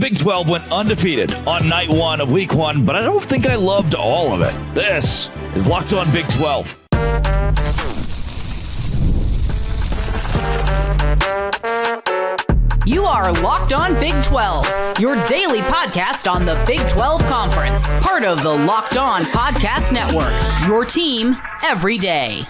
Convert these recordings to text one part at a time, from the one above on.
Big 12 went undefeated on night one of week one, but I don't think I loved all of it. This is Locked On Big 12. You are Locked On Big 12, your daily podcast on the Big 12 Conference. Part of the Locked On Podcast Network, your team every day.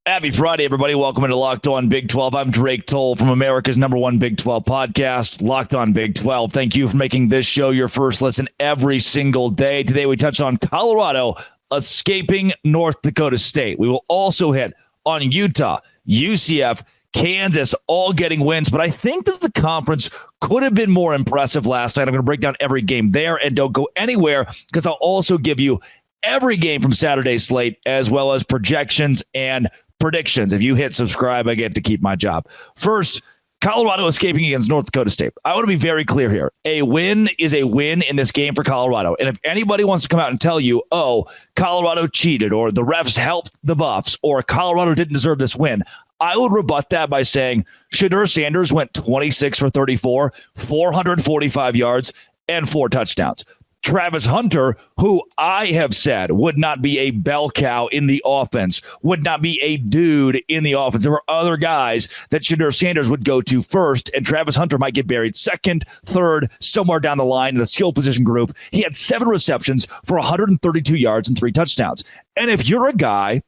Happy Friday, everybody. Welcome into Locked On Big 12. I'm Drake Toll from America's #1 Big 12 podcast, Locked On Big 12. Thank you for making this show your first listen every single day. Today, we touch on Colorado escaping North Dakota State. We will also hit on Utah, UCF, Kansas, all getting wins. But I think that the conference could have been more impressive last night. I'm going to break down every game there, and don't go anywhere because I'll also give you every game from Saturday's slate as well as projections and predictions. If you hit subscribe, I get to keep my job. First, Colorado escaping against North Dakota State. I want to be very clear here. A win is a win in this game for Colorado. And if anybody wants to come out and tell you, oh, Colorado cheated or the refs helped the Buffs or Colorado didn't deserve this win, I would rebut that by saying Deion Sanders went 26 for 34, 445 yards, and 4 touchdowns. Travis Hunter, who I have said would not be a bell cow in the offense, would not be a dude in the offense. There were other guys that Deion Sanders would go to first, and Travis Hunter might get buried second, third, somewhere down the line in the skill position group. He had 7 receptions for 132 yards and 3 touchdowns. And if you're a guy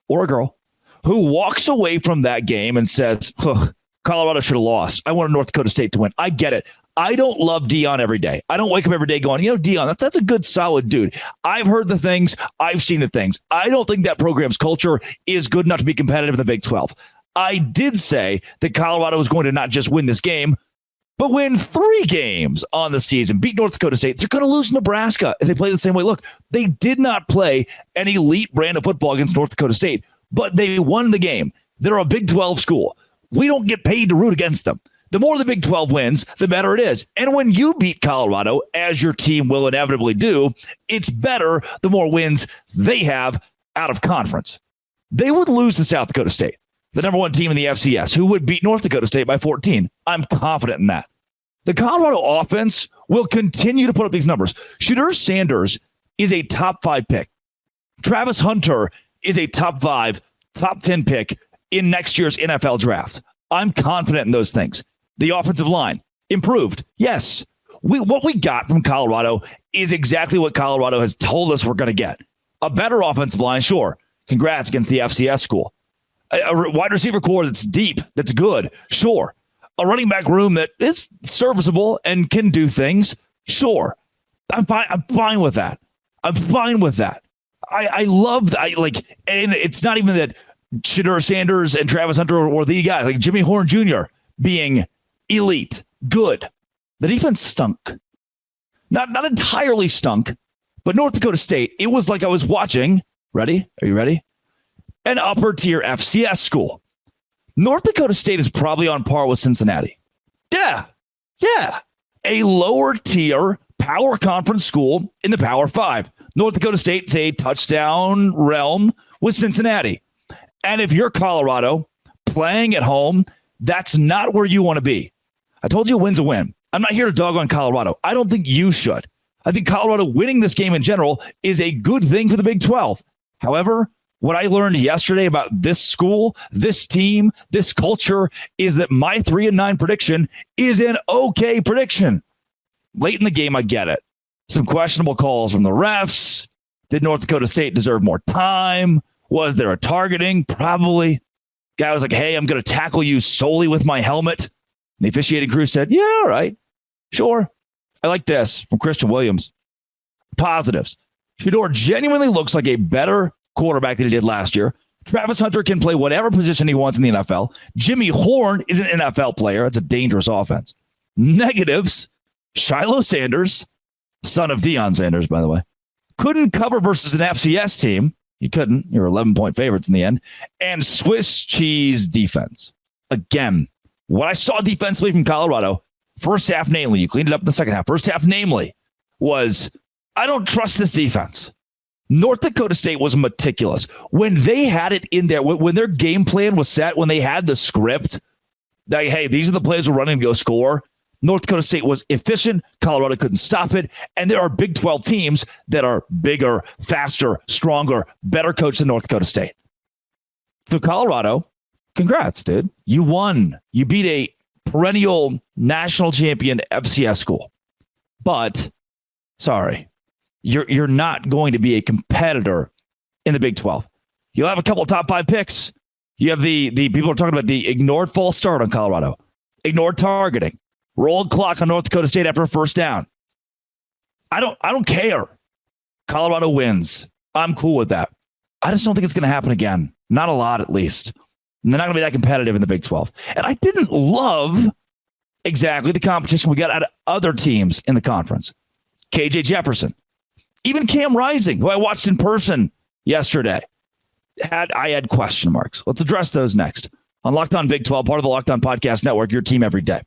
or a girl who walks away from that game and says, Colorado should have lost, I wanted North Dakota State to win, I get it. I don't love Deion every day. I don't wake up every day going, Deion, that's a good, solid dude. I've heard the things. I've seen the things. I don't think that program's culture is good enough to be competitive in the Big 12. I did say that Colorado was going to not just win this game, but win 3 games on the season, beat North Dakota State. They're going to lose Nebraska if they play the same way. Look, they did not play an elite brand of football against North Dakota State, but they won the game. They're a Big 12 school. We don't get paid to root against them. The more the Big 12 wins, the better it is. And when you beat Colorado, as your team will inevitably do, it's better the more wins they have out of conference. They would lose to South Dakota State, the #1 team in the FCS, who would beat North Dakota State by 14. I'm confident in that. The Colorado offense will continue to put up these numbers. Deion Sanders is a top 5 pick. Travis Hunter is a top 5, top 10 pick in next year's NFL draft. I'm confident in those things. The offensive line improved. Yes. What we got from Colorado is exactly what Colorado has told us we're going to get. A better offensive line, sure. Congrats against the FCS school. A wide receiver core that's deep, that's good, sure. A running back room that is serviceable and can do things, sure. I'm fine with that. I'm fine with that. I love that. And it's not even that Deion Sanders and Travis Hunter or the guys like Jimmy Horn Jr. being elite, good. The defense stunk. Not entirely stunk, but North Dakota State, it was like I was watching, ready? Are you ready? An upper tier FCS school. North Dakota State is probably on par with Cincinnati. Yeah. A lower tier power conference school in the Power 5. North Dakota State's a touchdown realm with Cincinnati. And if you're Colorado playing at home, that's not where you want to be. I told you a win's a win. I'm not here to dog on Colorado. I don't think you should. I think Colorado winning this game in general is a good thing for the Big 12. However, what I learned yesterday about this school, this team, this culture is that my 3-9 prediction is an okay prediction. Late in the game, I get it. Some questionable calls from the refs. Did North Dakota State deserve more time? Was there a targeting? Probably. Guy was like, hey, I'm going to tackle you solely with my helmet. And the officiating crew said, yeah, all right. Sure. I like this from Christian Williams. Positives. Shedeur genuinely looks like a better quarterback than he did last year. Travis Hunter can play whatever position he wants in the NFL. Jimmy Horn is an NFL player. It's a dangerous offense. Negatives. Shiloh Sanders, son of Deion Sanders, by the way, couldn't cover versus an FCS team. You couldn't. You're 11-point favorites in the end. And Swiss cheese defense. Again, what I saw defensively from Colorado, first half namely, you cleaned it up in the second half. First half namely was, I don't trust this defense. North Dakota State was meticulous. When they had it in there, when their game plan was set, when they had the script, like, hey, these are the plays we're running to go score, North Dakota State was efficient. Colorado couldn't stop it. And there are Big 12 teams that are bigger, faster, stronger, better coached than North Dakota State. So Colorado, congrats, dude. You won. You beat a perennial national champion FCS school. But, sorry, you're not going to be a competitor in the Big 12. You'll have a couple of top 5 picks. You have the people are talking about the ignored false start on Colorado, ignored targeting, rolled clock on North Dakota State after a first down. I don't care. Colorado wins. I'm cool with that. I just don't think it's going to happen again. Not a lot, at least. And they're not going to be that competitive in the Big 12. And I didn't love exactly the competition we got out of other teams in the conference. KJ Jefferson, even Cam Rising, who I watched in person yesterday. I had question marks. Let's address those next on Locked On Big 12, part of the Locked On Podcast Network, your team every day.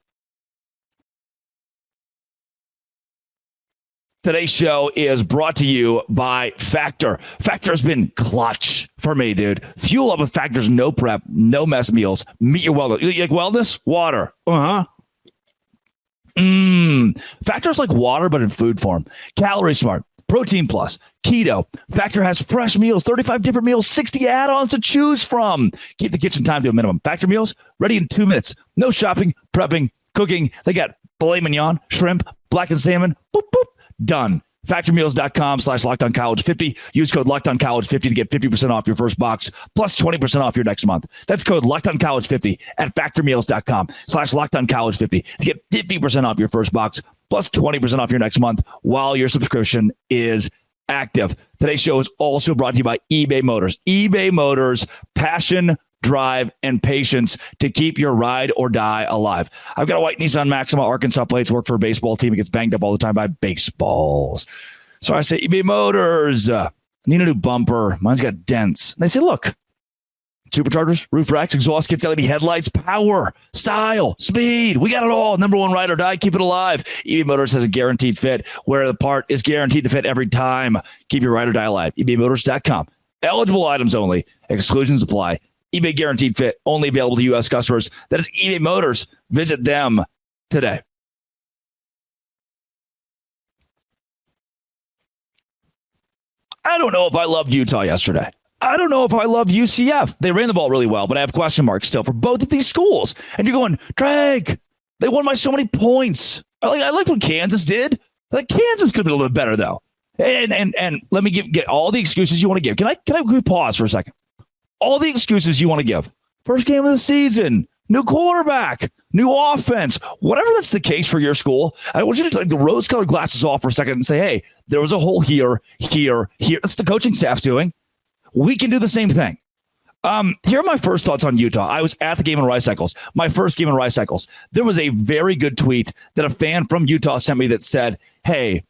Today's show is brought to you by Factor. Factor has been clutch for me, dude. Fuel up with Factor's no prep, no mess meals. Meet your wellness. You like wellness? Water. Factor's like water, but in food form. Calorie Smart. Protein Plus, Keto. Factor has fresh meals, 35 different meals, 60 add-ons to choose from. Keep the kitchen time to a minimum. Factor meals, ready in 2 minutes. No shopping, prepping, cooking. They got filet mignon, shrimp, blackened salmon. Boop, boop. Done. Factormeals.com/LockedOnCollege50. Use code LockedOnCollege50 to get 50% off your first box, plus 20% off your next month. That's code LockedOnCollege50 at factormeals.com/LockedOnCollege50 to get 50% off your first box, plus 20% off your next month while your subscription is active. Today's show is also brought to you by eBay Motors. eBay Motors, passion, drive, and patience to keep your ride or die alive. I've got a white Nissan Maxima Arkansas plates, work for a baseball team. It gets banged up all the time by baseballs. So I say, eBay Motors, I need a new bumper. Mine's got dents. And they say, look, superchargers, roof racks, exhaust kits, LED headlights, power, style, speed. We got it all. Number one ride or die. Keep it alive. eBay Motors has a guaranteed fit where the part is guaranteed to fit every time. Keep your ride or die alive. ebaymotors.com. Eligible items only. Exclusions apply. eBay guaranteed fit. Only available to U.S. customers. That is eBay Motors. Visit them today. I don't know if I loved Utah yesterday. I don't know if I love UCF. They ran the ball really well, but I have question marks still for both of these schools. And you're going, Drake, they won by so many points. I like what Kansas did. Like Kansas could be a little bit better though. And let me get all the excuses you want to give. Can I pause for a second? All the excuses you want to give. First game of the season, new quarterback, new offense, whatever that's the case for your school. I want you to take the rose-colored glasses off for a second and say, hey, there was a hole here. That's the coaching staff's doing. We can do the same thing. Here are my first thoughts on Utah. I was at the game in Rice Cycles, my first game in Rice Cycles. There was a very good tweet that a fan from Utah sent me that said, hey,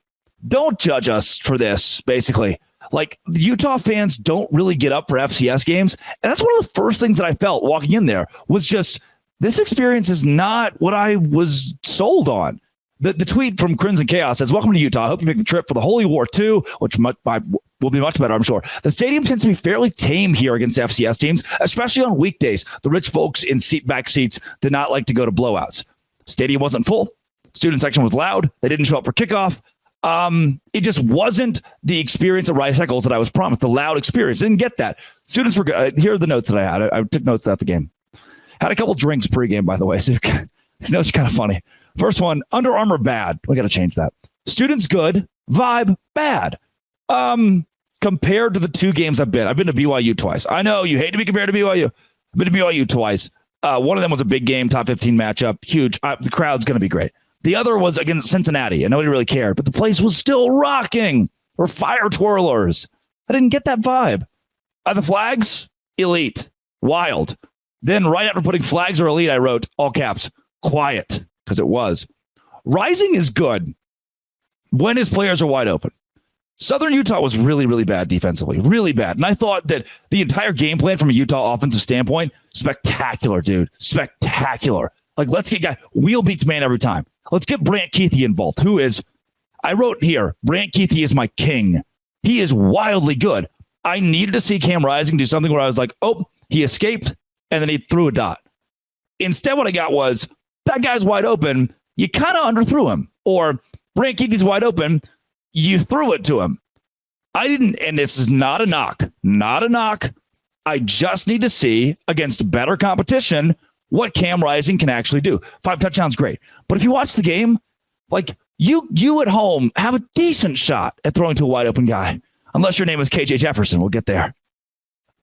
don't judge us for this, basically. Like, the Utah fans don't really get up for FCS games. And that's one of the first things that I felt walking in there was just, this experience is not what I was sold on. The tweet from Crimson Chaos says, welcome to Utah. I hope you make the trip for the Holy War 2, which will be much better, I'm sure. The stadium tends to be fairly tame here against FCS teams, especially on weekdays. The rich folks in back seats did not like to go to blowouts. Stadium wasn't full. Student section was loud. They didn't show up for kickoff. It just wasn't the experience at Rice Cycles that I was promised, the loud experience. Didn't get that. Students were good. Here are the notes that I had. I took notes at the game. Had a couple drinks pregame, by the way. So these notes are kind of funny. First one, Under Armour bad. We got to change that. Students good, vibe bad. Compared to the two games I've been to BYU twice. I know you hate to be compared to BYU. I've been to BYU twice. One of them was a big game, top 15 matchup, huge. The crowd's going to be great. The other was against Cincinnati, and nobody really cared, but the place was still rocking. Or fire twirlers. I didn't get that vibe. The flags, elite, wild. Then right after putting flags or elite, I wrote, all caps, quiet, because it was. Rising is good when his players are wide open. Southern Utah was really, really bad defensively, really bad. And I thought that the entire game plan from a Utah offensive standpoint, spectacular, dude, spectacular. Like, let's get wheel beats man every time. Let's get Brant Keithy involved, who is, I wrote here, Brant Keithy is my king. He is wildly good. I needed to see Cam Rising do something where I was like, oh, he escaped, and then he threw a dot. Instead, what I got was, that guy's wide open. you kind of underthrew him. Or Brant Keithy's wide open, you threw it to him. I didn't, and this is not a knock. I just need to see against better competition what Cam Rising can actually do. 5 touchdowns, great. But if you watch the game, like you at home have a decent shot at throwing to a wide open guy. Unless your name is KJ Jefferson. We'll get there.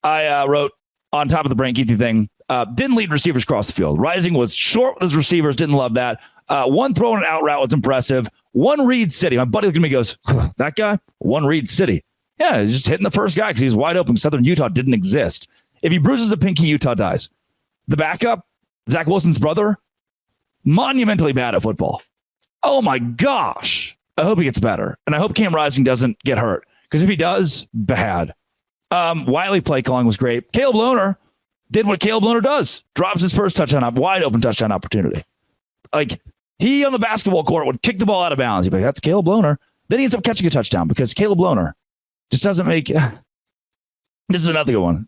I wrote on top of the Brant Keithy thing, didn't lead receivers across the field. Rising was short with his receivers, didn't love that. One throw and an out route was impressive. One read city. My buddy looked at me and goes, that guy? One read city. Yeah, he's just hitting the first guy because he's wide open. Southern Utah didn't exist. If he bruises a pinky, Utah dies. The backup, Zach Wilson's brother, monumentally bad at football. Oh my gosh. I hope he gets better. And I hope Cam Rising doesn't get hurt. Because if he does, bad. Wiley play calling was great. Caleb Lohner did what Caleb Lohner does. Drops his first touchdown, wide open touchdown opportunity. Like, he on the basketball court would kick the ball out of bounds. He'd be like, that's Caleb Lohner. Then he ends up catching a touchdown because Caleb Lohner just doesn't make... This is another good one.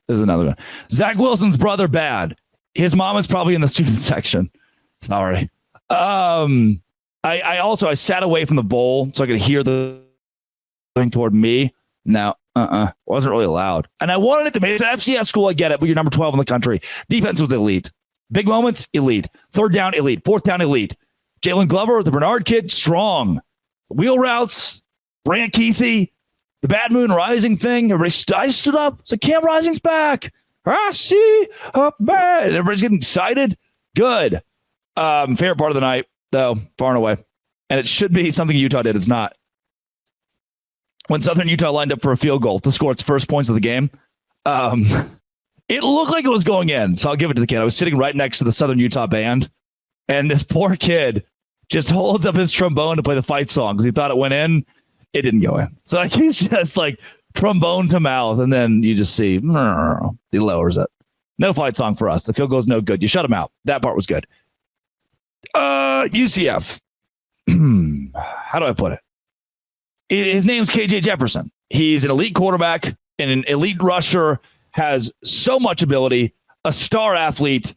Zach Wilson's brother, bad. His mom is probably in the student section. Sorry. I sat away from the bowl so I could hear the thing toward me. No, wasn't really allowed. And I wanted it to be. It's an FCS school. I get it, but you're number 12 in the country. Defense was elite. Big moments, elite. Third down, elite. Fourth down, elite. Jalen Glover, the Bernard kid, strong. Wheel routes, Brant Keithy, the Bad Moon Rising thing. I stood up. It's like, Cam Rising's back. I see up bad. Everybody's getting excited. Good. Favorite part of the night, though, far and away. And it should be something Utah did. It's not. When Southern Utah lined up for a field goal to score its first points of the game, it looked like it was going in. So I'll give it to the kid. I was sitting right next to the Southern Utah band, and this poor kid just holds up his trombone to play the fight song because he thought it went in. It didn't go in. So like, he's just like trombone to mouth, and then you just see he lowers it. No fight song for us. The field goal's no good. You shut him out. That part was good. UCF. How do I put it? His name's KJ Jefferson. He's an elite quarterback and an elite rusher, has so much ability, a star athlete.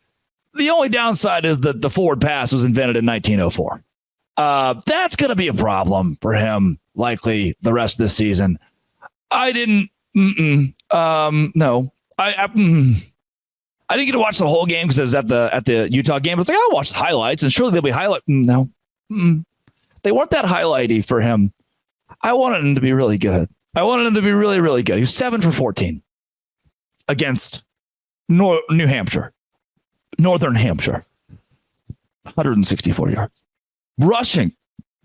The only downside is that the forward pass was invented in 1904. That's going to be a problem for him, likely the rest of this season. I didn't, no. I didn't get to watch the whole game because I was at the Utah game. But it's like, I'll watch the highlights, and surely they'll be highlight. No. They weren't that highlighty for him. I wanted him to be really good. I wanted him to be really, really good. He was 7 for 14 against New Hampshire, Northern Hampshire, 164 yards. Rushing,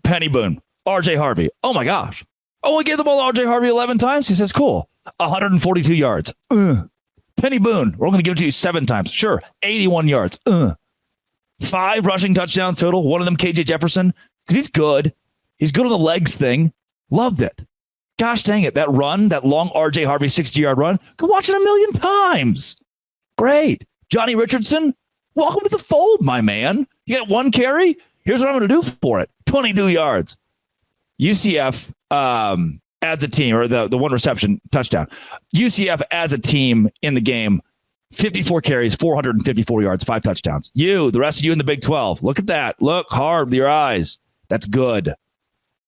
Penny Boone, RJ Harvey. Oh my gosh. Oh, we gave the ball to RJ Harvey 11 times. He says, cool. 142 yards. Penny Boone, we're going to give it to you 7 times. Sure. 81 yards. 5 rushing touchdowns total. One of them, KJ Jefferson, because he's good. He's good on the legs thing. Loved it. Gosh dang it. That run, that long RJ Harvey 60-yard run, could watch it a million times. Great. Johnny Richardson, welcome to the fold, my man. You got 1 carry? Here's what I'm going to do for it. 22 yards. UCF adds a team, or the 1 reception touchdown. UCF as a team in the game, 54 carries, 454 yards, 5 touchdowns. The rest of you in the Big 12, look at that. Look hard with your eyes. That's good.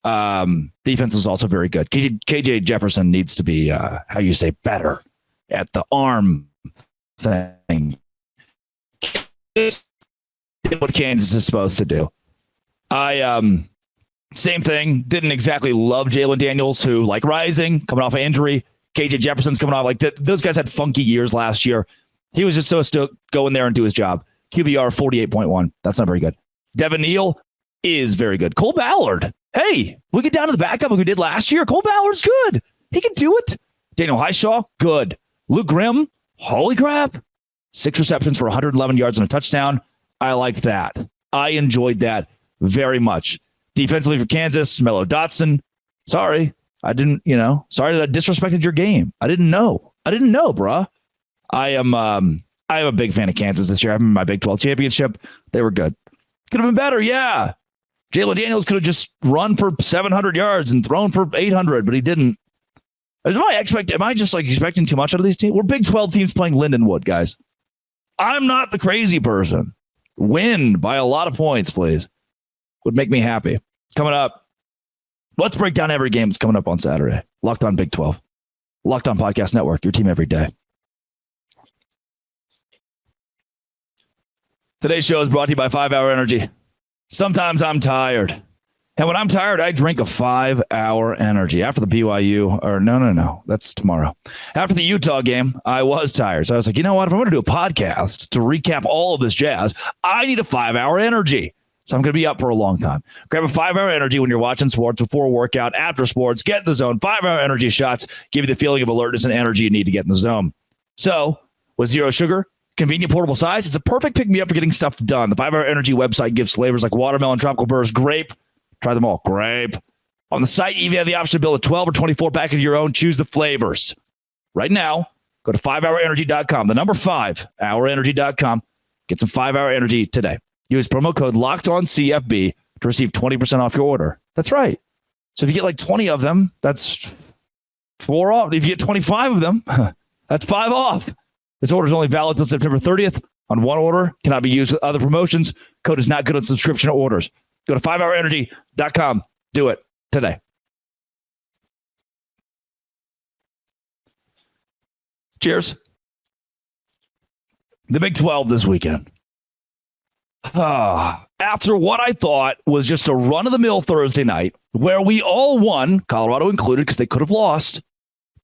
Defense was also very good. KJ Jefferson needs to be, better at the arm thing. What Kansas is supposed to do. Same thing. Didn't exactly love Jalen Daniels, who, like Rising, coming off an injury. KJ Jefferson's coming off those guys had funky years last year. He was just supposed to go in there and do his job. QBR 48.1. That's not very good. Devin Neal is very good. Cole Ballard. Hey, we get down to the backup like we did last year. Cole Ballard's good. He can do it. Daniel Highshaw, good. Luke Grimm, holy crap. 6 receptions for 111 yards and a touchdown. I liked that. I enjoyed that very much. Defensively for Kansas, Mello Dotson. Sorry, I didn't, sorry that I disrespected your game. I didn't know, bruh. I am a big fan of Kansas this year. I remember my Big 12 championship. They were good. Could have been better, yeah. Jalen Daniels could have just run for 700 yards and thrown for 800, but he didn't. Am I just expecting too much out of these teams? We're Big 12 teams playing Lindenwood, guys. I'm not the crazy person. Win by a lot of points, please. would make me happy. Coming up, let's break down every game that's coming up on Saturday. Locked on Big 12. Locked on Podcast Network, your team every day. Today's show is brought to you by 5 Hour Energy. Sometimes I'm tired. And when I'm tired, I drink a 5 Hour Energy. After the BYU, or no, that's tomorrow. After the Utah game, I was tired. So I was like, you know what? If I'm going to do a podcast to recap all of this jazz, I need a 5 Hour Energy. So I'm going to be up for a long time. Grab a 5 Hour Energy when you're watching sports, before a workout, after sports. Get in the zone. 5 Hour Energy shots give you the feeling of alertness and energy you need to get in the zone. So with zero sugar, convenient portable size, it's a perfect pick-me-up for getting stuff done. The 5 Hour Energy website gives flavors like watermelon, tropical burst, grape. Try them all. Grape. On the site, you even have the option to build a 12 or 24 pack of your own. Choose the flavors. Right now, go to 5hourenergy.com. The number 5hourenergy.com. Get some 5 Hour Energy today. Use promo code LOCKEDONCFB to receive 20% off your order. That's right. So if you get like 20 of them, that's 4 off. If you get 25 of them, that's 5 off. This order is only valid until September 30th. On one order, cannot be used with other promotions. Code is not good on subscription orders. Go to 5hourenergy.com. Do it today. Cheers. The Big 12 this weekend. After what I thought was just a run-of-the-mill Thursday night, where we all won, Colorado included, because they could have lost,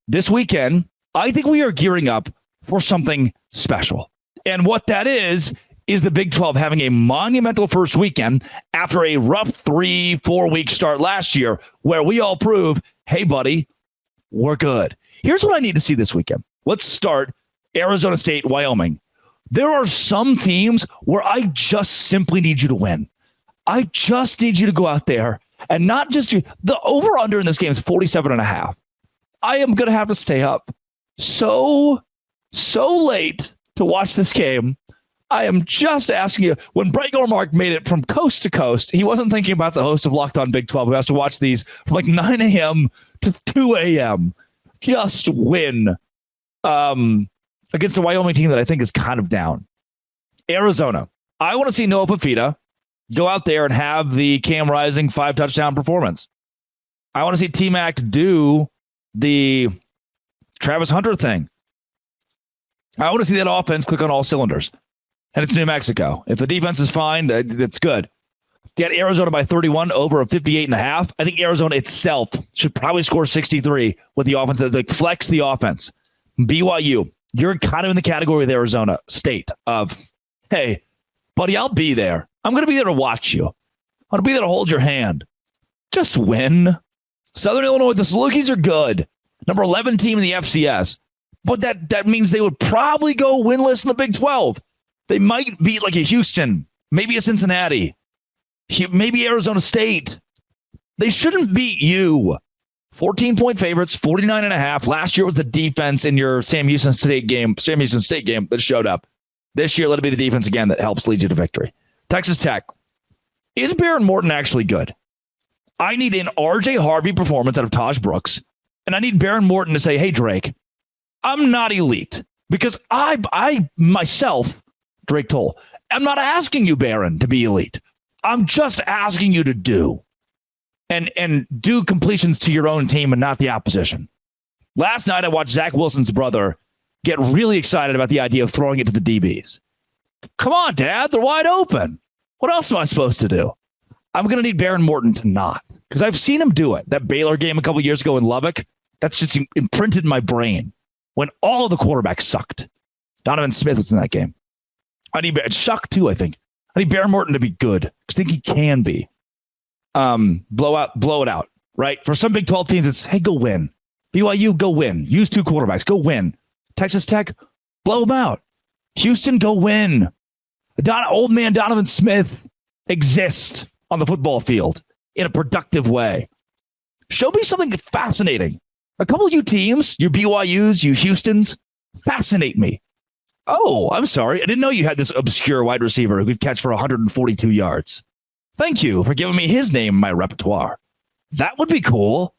this weekend, I think we are gearing up for something special. And what that is the Big 12 having a monumental first weekend after a rough 3-4 week start last year, where we all prove, hey, buddy, we're good. Here's what I need to see this weekend. Let's start Arizona State, Wyoming. There are some teams where I just simply need you to win. I just need you to go out there and not just you. The over-under in this game is 47.5. I am going to have to stay up so late to watch this game. I am just asking you, when Brett Yormark made it from coast to coast, he wasn't thinking about the host of Locked On Big 12, who has to watch these from like 9 a.m. to 2 a.m. Just win against a Wyoming team that I think is kind of down. Arizona. I want to see Noah Fafita go out there and have the Cam Rising 5-touchdown performance. I want to see T-Mac do the Travis Hunter thing. I want to see that offense click on all cylinders. And it's New Mexico. If the defense is fine, that's good. Get Arizona by 31 over a 58.5. I think Arizona itself should probably score 63 with the offense. Like flex the offense. BYU, you're kind of in the category with Arizona State of, hey, buddy, I'll be there. I'm going to be there to watch you. I'm going to be there to hold your hand. Just win. Southern Illinois, the Salukis are good. Number 11 team in the FCS. But that means they would probably go winless in the Big 12. They might beat like a Houston, maybe a Cincinnati, maybe Arizona State. They shouldn't beat you. 14-point favorites, 49.5. Last year was the defense in your Sam Houston State game that showed up. This year, let it be the defense again that helps lead you to victory. Texas Tech. Is Baron Morton actually good? I need an RJ Harvey performance out of Taj Brooks, and I need Baron Morton to say, hey, Drake, I'm not elite, because I myself, Drake Toll, I'm not asking you, Baron, to be elite. I'm just asking you to do and do completions to your own team and not the opposition. Last night, I watched Zach Wilson's brother get really excited about the idea of throwing it to the DBs. Come on, Dad, they're wide open. What else am I supposed to do? I'm going to need Baron Morton to not, because I've seen him do it. That Baylor game a couple years ago in Lubbock, that's just imprinted in my brain when all of the quarterbacks sucked. Donovan Smith was in that game. I need Shuck too, I think. I need Baron Morton to be good, because I think he can be. Blow it out, right? For some Big 12 teams, it's, hey, go win. BYU, go win. Use 2 quarterbacks, go win. Texas Tech, blow them out. Houston, go win. Old man Donovan Smith exists on the football field in a productive way. Show me something fascinating. A couple of you teams, your BYUs, you Houstons, fascinate me. Oh, I'm sorry. I didn't know you had this obscure wide receiver who could catch for 142 yards. Thank you for giving me his name in my repertoire. That would be cool.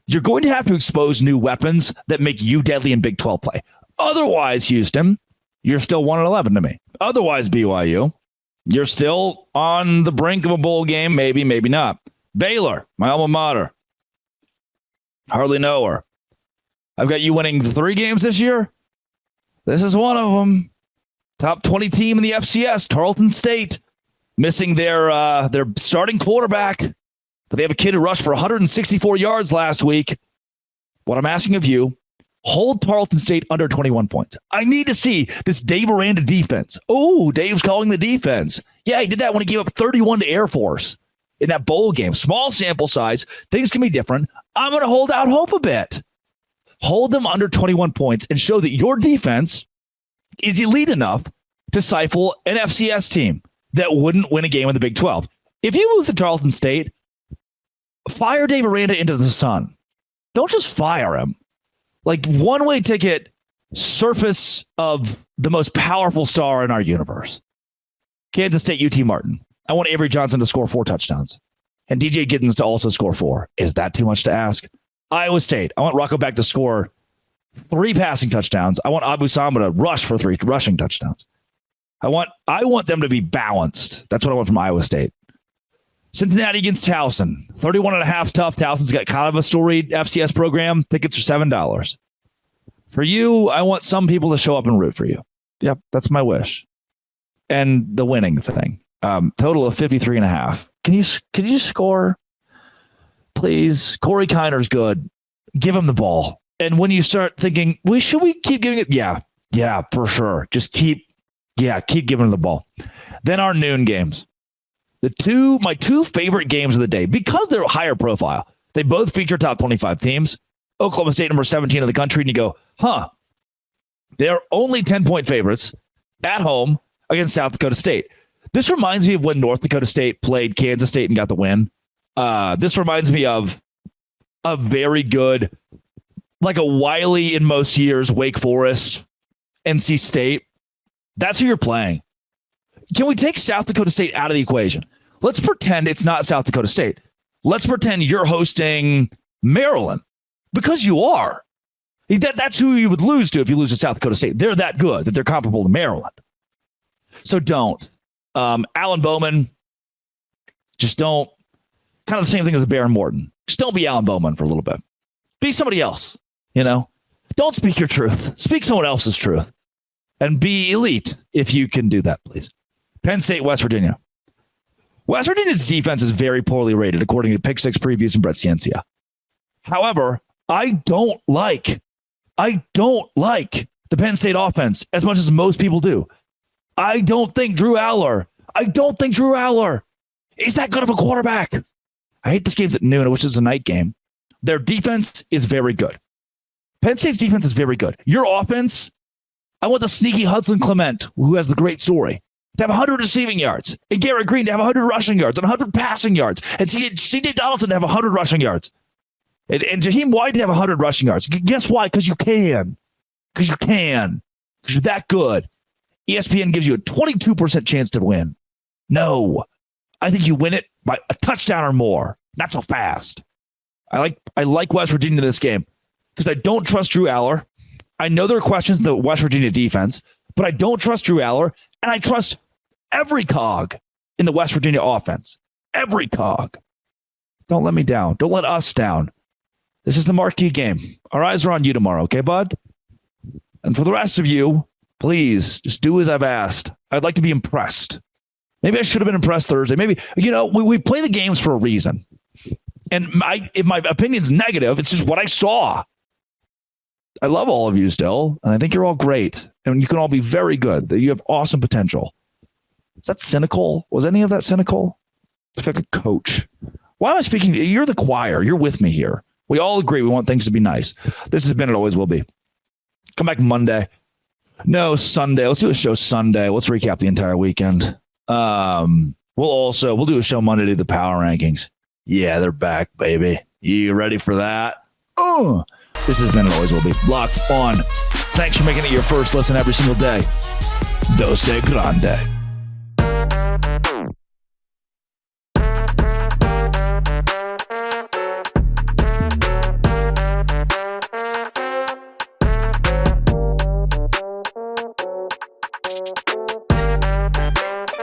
You're going to have to expose new weapons that make you deadly in Big 12 play. Otherwise, Houston, you're still 1-11 to me. Otherwise, BYU, You're still on the brink of a bowl game. Maybe, maybe not. Baylor, my alma mater. Hardly know her. I've got you winning 3 games this year. This is one of them. Top 20 team in the FCS, Tarleton State, missing their starting quarterback. But they have a kid who rushed for 164 yards last week. What I'm asking of you, hold Tarleton State under 21 points. I need to see this Dave Aranda defense. Oh, Dave's calling the defense. Yeah, he did that when he gave up 31 to Air Force in that bowl game. Small sample size. Things can be different. I'm going to hold out hope a bit. Hold them under 21 points and show that your defense is elite enough to stifle an FCS team that wouldn't win a game in the Big 12. If you lose to Tarleton State, fire Dave Aranda into the sun. Don't just fire him. Like, one-way ticket, surface of the most powerful star in our universe. Kansas State, UT Martin. I want Avery Johnson to score 4 touchdowns. And DJ Giddens to also score 4. Is that too much to ask? Iowa State. I want Rocco Beck to score 3 passing touchdowns. I want Abu Sama to rush for 3 rushing touchdowns. I want them to be balanced. That's what I want from Iowa State. Cincinnati against Towson. 31.5 tough. Towson's got kind of a storied FCS program. Tickets are $7. For you, I want some people to show up and root for you. Yep, that's my wish. And the winning thing. Total of 53.5. Can you score? Please. Corey Kiner's good. Give him the ball. And when you start thinking, should we keep giving it? Yeah, for sure. Just keep giving him the ball. Then our noon games. My 2 favorite games of the day, because they're higher profile. They both feature top 25 teams. Oklahoma State, number 17 in the country. And you go, they're only 10-point favorites at home against South Dakota State. This reminds me of when North Dakota State played Kansas State and got the win. This reminds me of a very good, like a wily in most years, Wake Forest, NC State. That's who you're playing. Can we take South Dakota State out of the equation? Let's pretend it's not South Dakota State. Let's pretend you're hosting Maryland, because you are. That's who you would lose to if you lose to South Dakota State. They're that good that they're comparable to Maryland. So don't. Alan Bowman, just don't. Kind of the same thing as Baron Morton. Just don't be Alan Bowman for a little bit. Be somebody else, Don't speak your truth. Speak someone else's truth. And be elite if you can do that, please. Penn State, West Virginia. West Virginia's defense is very poorly rated, according to Pick Six Previews and Brett Ciencia. However, I don't like the Penn State offense as much as most people do. I don't think Drew Aller is that good of a quarterback. I hate this game's at noon. I wish it was a night game. Their defense is very good. Penn State's defense is very good. Your offense, I want the sneaky Hudson Clement, who has the great story, to have 100 receiving yards, and Garrett Green to have 100 rushing yards and 100 passing yards, and C.J. Donaldson to have 100 rushing yards, and Jaheim White to have 100 rushing yards. Guess why? Because you can. Because you're that good. ESPN gives you a 22% chance to win. No. I think you win it by a touchdown or more. Not so fast. I like West Virginia in this game because I don't trust Drew Aller. I know there are questions in the West Virginia defense, but I don't trust Drew Aller, and I trust every cog in the West Virginia offense. Every cog. Don't let me down. Don't let us down. This is the marquee game. Our eyes are on you tomorrow, okay, bud? And for the rest of you, please just do as I've asked. I'd like to be impressed. Maybe I should have been impressed Thursday. Maybe, we play the games for a reason. And if my opinion's negative, it's just what I saw. I love all of you still, and I think you're all great. And you can all be very good. You have awesome potential. Is that cynical? Was any of that cynical? I feel like a coach. Why am I speaking? You're the choir. You're with me here. We all agree we want things to be nice. This has been It Always Will Be. Come back Monday. No, Sunday. Let's do a show Sunday. Let's recap the entire weekend. We'll do a show Monday to do the power rankings. Yeah, they're back, baby. You ready for that? This has been It Always Will Be. Locked On. Thanks for making it your first listen every single day. Dose Grande.